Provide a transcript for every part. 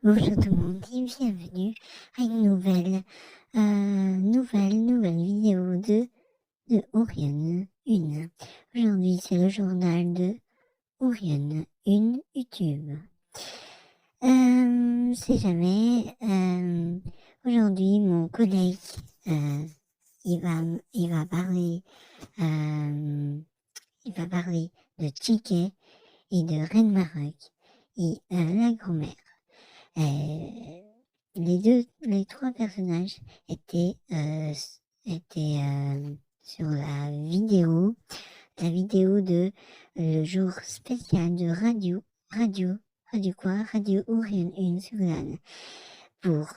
Bonjour tout le monde et bienvenue à une nouvelle vidéo de Orion 1. Aujourd'hui, c'est le journal de Orion 1 YouTube. C'est jamais. Aujourd'hui, mon collègue, euh, il va parler, euh, il va parler de Ticket et de Reine Maroc et la grand-mère. Les trois personnages étaient sur la vidéo de le jour spécial de Radio Orion 1 sur l'âne, pour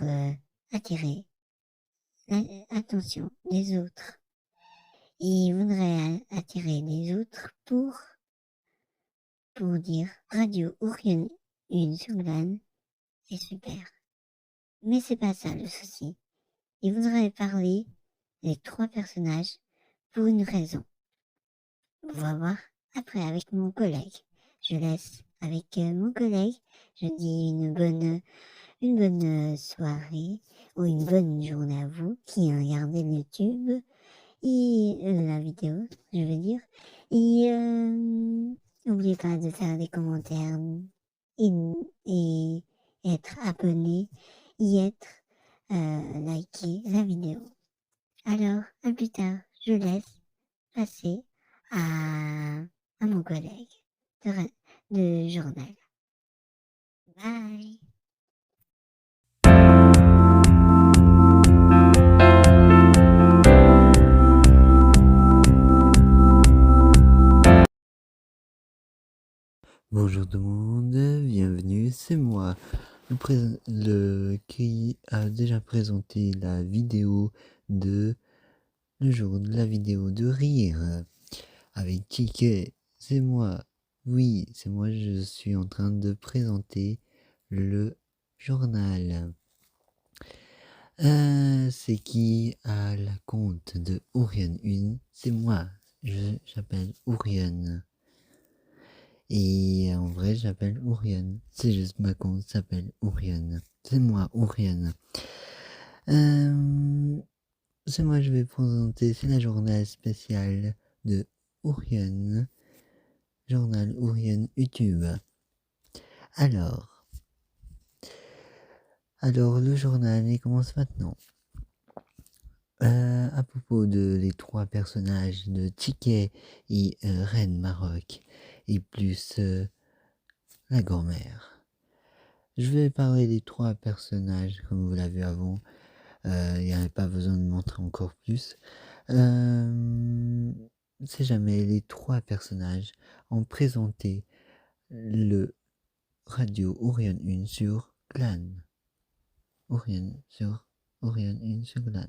attirer l'attention des autres. Ils voudraient attirer les autres pour dire Radio Orion 1 sur l'âne est super. Mais c'est pas ça le souci. Il voudrait parler des trois personnages pour une raison. On va voir après avec mon collègue. Je laisse avec mon collègue. Je dis une bonne soirée ou une bonne journée à vous qui regardez YouTube et la vidéo, je veux dire. Et n'oubliez pas de faire des commentaires et, et être abonné et être liker la vidéo. Alors, à plus tard, je laisse passer à mon collègue de journal. Bye. Bonjour tout le monde, bienvenue, c'est moi, qui a déjà présenté la vidéo de le jour de la vidéo de rire avec Ticket. C'est moi, oui, c'est moi, je suis en train de présenter le journal. C'est qui a la compte de Orion 1? C'est moi, j'appelle Orion. Et en vrai, j'appelle Orion. C'est juste ma compte s'appelle Orion. C'est moi, Orion. C'est moi, je vais présenter. C'est la journée spéciale de Orion. Journal Orion YouTube. Alors, le journal, il commence maintenant. À propos de les trois personnages de Ticket et Reine Maroc, et plus la grand-mère. Je vais parler des trois personnages, comme vous l'avez vu avant. Il n'y avait pas besoin de montrer encore plus. C'est jamais les trois personnages ont présenté le radio Orion 1 sur Clan. Orion 1 sur Clan.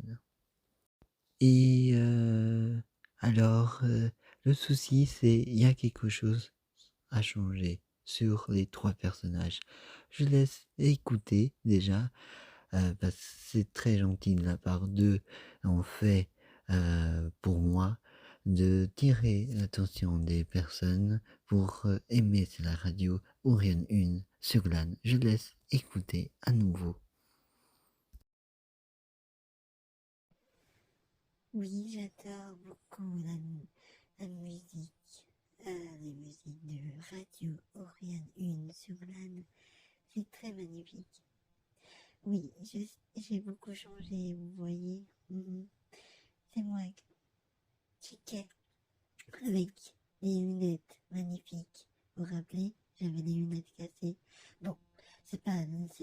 Et le souci, c'est il y a quelque chose à changer sur les trois personnages. Je laisse écouter déjà, parce que c'est très gentil de la part d'eux, en fait, pour moi, de tirer l'attention des personnes pour aimer la radio Orion 1 sur LAN. Je laisse écouter à nouveau. Oui, j'adore beaucoup la musique, les musiques de Radio Orion 1 sur l'âne. C'est très magnifique. Oui, j'ai beaucoup changé, vous voyez. C'est moi, Ticket, avec des lunettes magnifiques. Vous vous rappelez, j'avais des lunettes cassées. Bon, c'est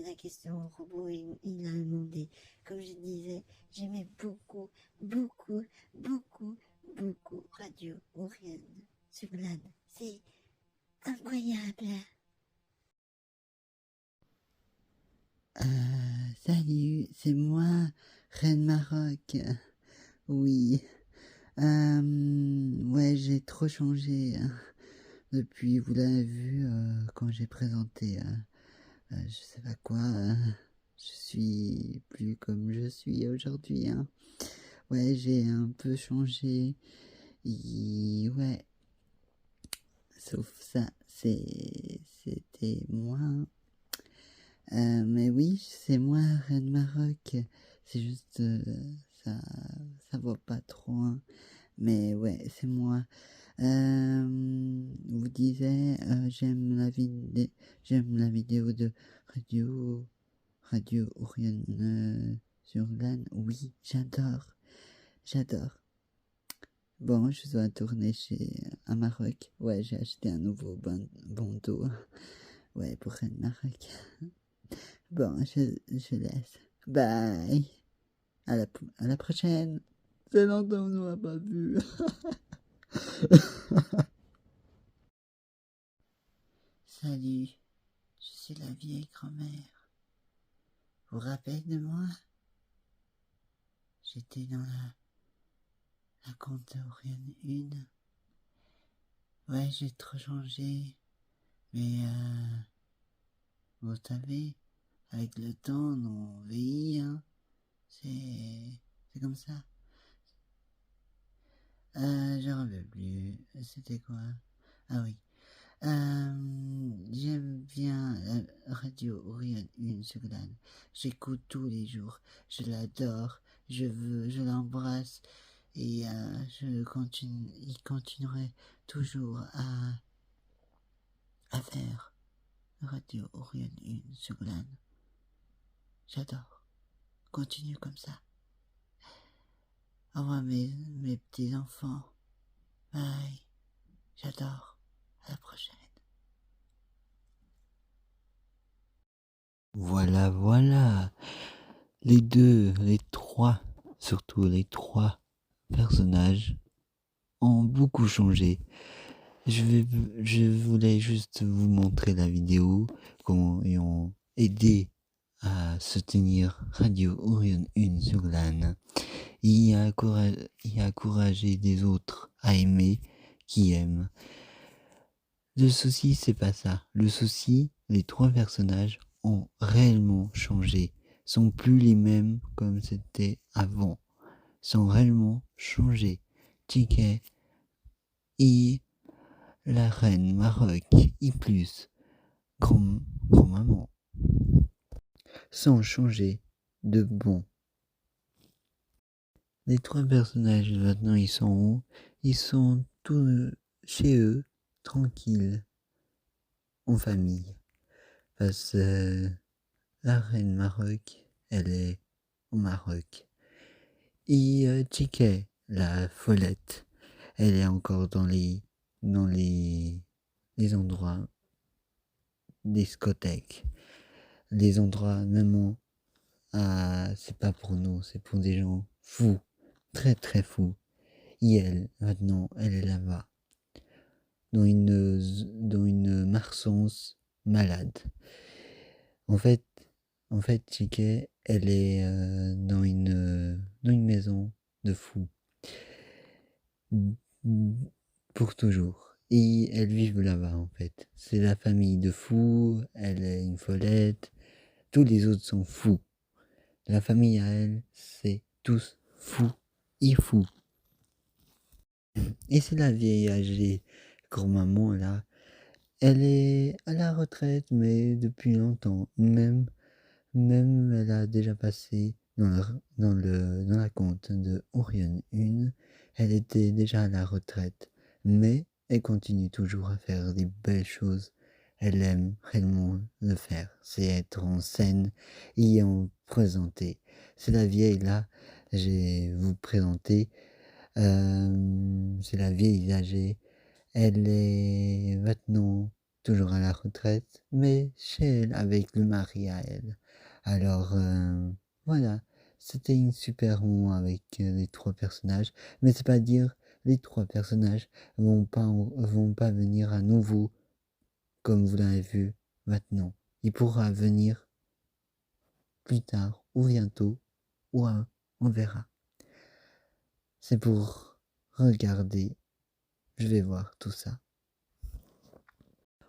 la question. Robot, il a demandé. Comme je disais, j'aimais beaucoup, beaucoup, beaucoup, beaucoup Radio Orion sur l'âne. C'est incroyable. Salut, c'est moi, Reine Maroc. Oui. Ouais, j'ai trop changé depuis, vous l'avez vu quand j'ai présenté, je sais pas quoi, je suis plus comme je suis aujourd'hui. Ouais, j'ai un peu changé. Et ouais, sauf ça, c'était moins Mais oui, c'est moi, Reine Maroc. C'est juste, ça, ça va pas trop, hein. Mais ouais, c'est moi. Vous disiez, j'aime la vidéo de Radio Orion sur LAN. Oui, j'adore. Bon, je dois tourner à Maroc. Ouais, j'ai acheté un nouveau bandeau. Ouais, pour Reine Maroc. Bon, je laisse. Bye. À la prochaine. C'est longtemps qu'on n'a pas vu. Salut, je suis la vieille grand-mère. Vous vous rappelez de moi? J'étais dans la compte Orion 1. Ouais, j'ai trop changé. Mais vous savez, avec le temps, on vieillit, hein. C'est comme ça. Je ne rappelle plus. C'était quoi? Ah oui. J'aime bien la radio Orion 1 sur LAN. J'écoute tous les jours. Je l'adore. Je l'embrasse. Et il continuerait toujours à faire radio Orion 1 sur LAN. J'adore. Continue comme ça. Au revoir mes petits enfants. Bye. J'adore. À la prochaine. Voilà. Les trois, surtout les trois personnages ont beaucoup changé. Je voulais juste vous montrer la vidéo, comment ils ont aidé à soutenir Radio Orion 1 sur LAN. Il a encouragé des autres à aimer qui aiment. Le souci, c'est pas ça. Le souci, les trois personnages ont réellement changé. Sont plus les mêmes comme c'était avant. Sont réellement changés. Ticket et la reine Maroc et plus grand-maman sont changés de bon. Les trois personnages maintenant ils sont où? Ils sont tous chez eux, tranquilles, en famille. Parce que la reine Maroc, elle est au Maroc. Et Ticket, la follette, elle est encore dans les endroits discothèques. Les endroits, même c'est pas pour nous, c'est pour des gens fous, très très fous. Et elle, maintenant, elle est là-bas, dans une marsance malade. En fait, Chiquet, elle est dans une maison de fous. Pour toujours. Et elles vivent là-bas, en fait. C'est la famille de fous, elle est une follette, tous les autres sont fous. La famille à elle, c'est tous fous et fous. Et c'est la vieille âgée, grand-maman, là. Elle est à la retraite, mais depuis longtemps. Même elle a déjà passé dans la compte de Orion 1. Elle était déjà à la retraite. Mais elle continue toujours à faire des belles choses. Elle aime réellement le faire. C'est être en scène et en présenter. C'est la vieille là, je vais vous présenter. C'est la vieille âgée. Elle est maintenant toujours à la retraite, mais chez elle avec le mari à elle. Alors voilà, c'était une super moment avec les trois personnages, mais c'est pas dire les trois personnages vont pas venir à nouveau comme vous l'avez vu maintenant. Il pourra venir plus tard ou bientôt ou on verra. C'est pour regarder. Je vais voir tout ça.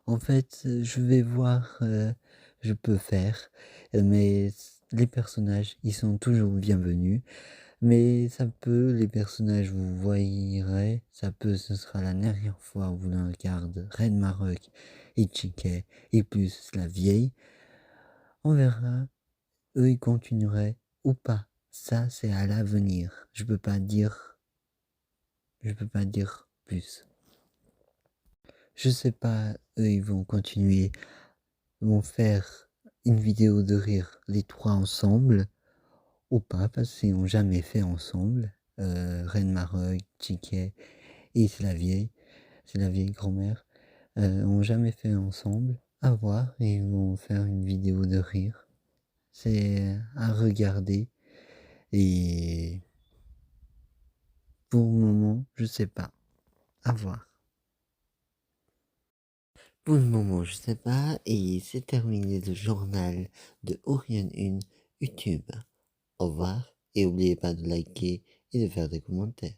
En fait, je vais voir, je peux faire, mais les personnages, ils sont toujours bienvenus. Mais ça peut, les personnages, vous voyerez, ça peut, ce sera la dernière fois où vous le regardez, Reine Maroc et Chiquet, et plus la vieille. On verra, eux ils continueraient ou pas. Ça c'est à l'avenir. Je peux pas dire plus. Je sais pas, eux ils vont continuer, vont faire une vidéo de rire les trois ensemble ou pas parce qu'ils n'ont jamais fait ensemble. Reine Marog, Chiquet et c'est la vieille grand-mère, ont jamais fait ensemble. À voir, ils vont faire une vidéo de rire. C'est à regarder et pour le moment, je sais pas. À voir. Pour le moment, je sais pas et c'est terminé le journal de Orion 1 YouTube. Au revoir et n'oubliez pas de liker et de faire des commentaires.